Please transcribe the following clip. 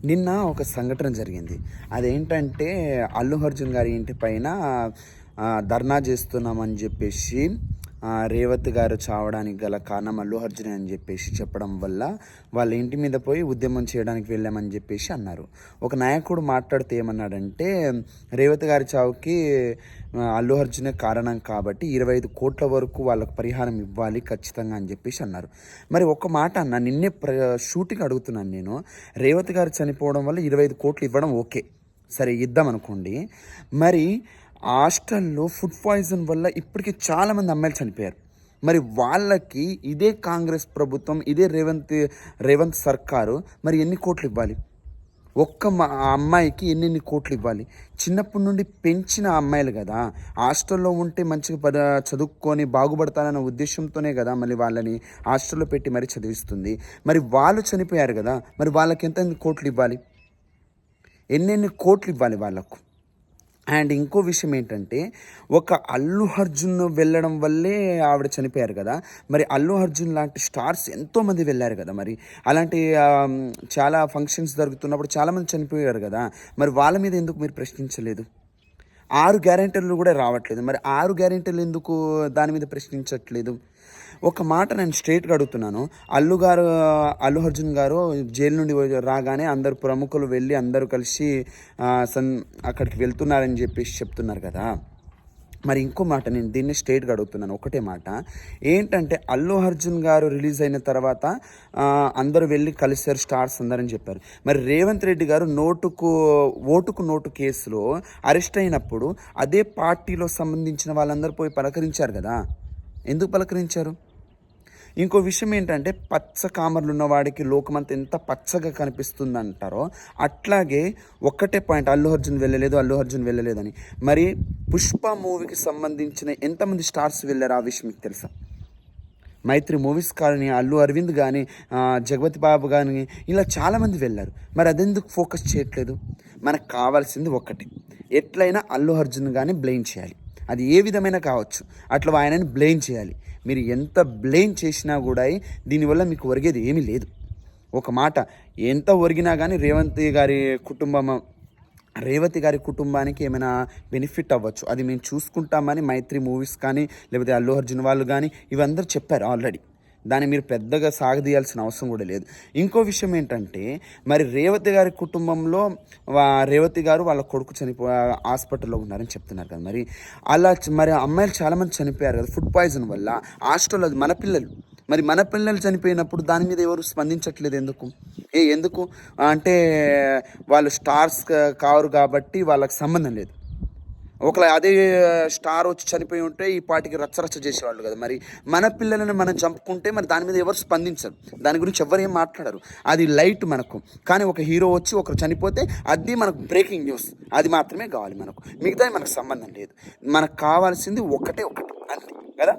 నిన్న ఒక సంఘటన జరిగింది. అదేంటంటే అల్లు అర్జున్ గారి ఇంటి పైన ధర్నా చేస్తున్నామని చెప్పేసి రేవతి గారు చావడానికి గల కారణం అల్లు అర్జునే అని చెప్పేసి చెప్పడం వల్ల వాళ్ళ ఇంటి మీద పోయి ఉద్యమం చేయడానికి వెళ్ళామని చెప్పేసి అన్నారు. ఒక నాయకుడు మాట్లాడితే ఏమన్నాడంటే, రేవతి గారి చావుకి అల్లు అర్జునే కారణం కాబట్టి 25 కోట్ల వరకు వాళ్ళకు పరిహారం ఇవ్వాలి ఖచ్చితంగా అని చెప్పేసి అన్నారు. మరి ఒక్క మాట అన్న, నిన్నే షూటింగ్ అడుగుతున్నాను నేను. రేవతి గారు చనిపోవడం వల్ల 25 కోట్లు ఇవ్వడం ఓకే, సరే ఇద్దాం అనుకోండి. మరి హాస్టల్లో ఫుడ్ పాయిజన్ వల్ల ఇప్పటికీ చాలామంది అమ్మాయిలు చనిపోయారు. మరి వాళ్ళకి ఇదే కాంగ్రెస్ ప్రభుత్వం, ఇదే రేవంత్ సర్కారు మరి ఎన్ని కోట్లు ఇవ్వాలి? ఒక్క అమ్మాయికి ఎన్నెన్ని కోట్లు ఇవ్వాలి? చిన్నప్పటి నుండి పెంచిన అమ్మాయిలు కదా, హాస్టల్లో ఉంటే మంచిగా చదువుకొని బాగుపడతారన్న ఉద్దేశంతోనే కదా మళ్ళీ వాళ్ళని హాస్టల్లో పెట్టి మరీ చదివిస్తుంది. మరి వాళ్ళు చనిపోయారు కదా, మరి వాళ్ళకి ఎంత కోట్లు ఇవ్వాలి? ఎన్నెన్ని కోట్లు ఇవ్వాలి వాళ్ళకు? అండ్ ఇంకో విషయం ఏంటంటే, ఒక అల్లు అర్జున్ వెళ్ళడం వల్లే ఆవిడ చనిపోయారు కదా, మరి అల్లు అర్జున్ లాంటి స్టార్స్ ఎంతోమంది వెళ్ళారు కదా, మరి అలాంటి చాలా ఫంక్షన్స్ జరుగుతున్నప్పుడు చాలామంది చనిపోయారు కదా, మరి వాళ్ళ మీద ఎందుకు మీరు ప్రశ్నించలేదు? 6 గ్యారెంటీలు కూడా రావట్లేదు, మరి 6 గ్యారెంటీలు ఎందుకు దాని మీద ప్రశ్నించట్లేదు? ఒక మాట నేను స్ట్రైట్గా అడుగుతున్నాను. అల్లు అర్జున్ గారు జైలు నుండి రాగానే అందరు ప్రముఖులు వెళ్ళి అందరూ కలిసి అక్కడికి వెళ్తున్నారని చెప్పేసి చెప్తున్నారు కదా. మరి ఇంకో మాట నేను దీన్ని స్ట్రైట్గా అడుగుతున్నాను, ఒకటే మాట ఏంటంటే, అల్లు అర్జున్ గారు రిలీజ్ అయిన తర్వాత అందరూ వెళ్ళి కలిశారు స్టార్స్ అందరని చెప్పారు. మరి రేవంత్ రెడ్డి గారు ఓటుకు నోటు కేసులో అరెస్ట్ అయినప్పుడు అదే పార్టీలో సంబంధించిన వాళ్ళందరూ పోయి పలకరించారు కదా, ఎందుకు పలకరించారు? ఇంకో విషయం ఏంటంటే, పచ్చ కామర్లు ఉన్నవాడికి లోకమంతా ఎంత పచ్చగా కనిపిస్తుంది అంటారో అట్లాగే ఒక్కటే పాయింట్, అల్లు అర్జున్ వెళ్ళలేదని. మరి పుష్ప మూవీకి సంబంధించిన ఎంతమంది స్టార్స్ వెళ్ళారు ఆ విషయం మీకు తెలుసా? మైత్రి మూవీస్ కానీ, అల్లు అరవింద్ కానీ, జగపతి బాబు కానీ, ఇలా చాలామంది వెళ్ళారు. మరి అదెందుకు ఫోకస్ చేయట్లేదు? మనకు కావాల్సింది ఒక్కటి, ఎట్లయినా అల్లు అర్జున్ కానీ బ్లేమ్ చేయాలి. అది ఏ విధమైన కావచ్చు, అట్లా ఆయనని బ్లేమ్ చేయాలి. మీరు ఎంత బ్లేమ్ చేసినా కూడా దీనివల్ల మీకు ఒరిగేది ఏమీ లేదు. ఒక మాట, ఎంత ఒరిగినా కానీ రేవతి గారి కుటుంబానికి ఏమైనా బెనిఫిట్ అవ్వచ్చు, అది మేము చూసుకుంటామని మైత్రి మూవీస్ కానీ లేకపోతే అల్లు అర్జున్ వాళ్ళు కానీ ఇవందరూ చెప్పారు ఆల్రెడీ. దాన్ని మీరు పెద్దగా సాగదీయాల్సిన అవసరం కూడా లేదు. ఇంకో విషయం ఏంటంటే, మరి రేవతి గారి కుటుంబంలో రేవతి గారు వాళ్ళ కొడుకు హాస్పిటల్లో ఉన్నారని చెప్తున్నారు కదా, మరి అమ్మాయిలు చాలామంది చనిపోయారు కదా ఫుడ్ పాయిజన్ వల్ల హాస్టల్లో. మన పిల్లలు చనిపోయినప్పుడు దాని మీద ఎవరు స్పందించట్లేదు ఎందుకు అంటే, వాళ్ళు స్టార్స్ కారు కాబట్టి వాళ్ళకి సంబంధం లేదు. ఒకవేళ అదే స్టార్ వచ్చి చనిపోయి ఉంటే ఈ పాటికి రచ్చరచ్చ చేసేవాళ్ళు కదా. మరి మన పిల్లలను మనం చంపుకుంటే మరి దాని మీద ఎవరు స్పందించరు, దాని గురించి ఎవరు ఏం మాట్లాడరు. అది లైట్ మనకు. కానీ ఒక హీరో వచ్చి ఒకరు చనిపోతే అది మనకు బ్రేకింగ్ న్యూస్, అది మాత్రమే కావాలి మనకు, మిగతాది మనకు సంబంధం లేదు. మనకు కావాల్సింది ఒకటే అంతే కదా.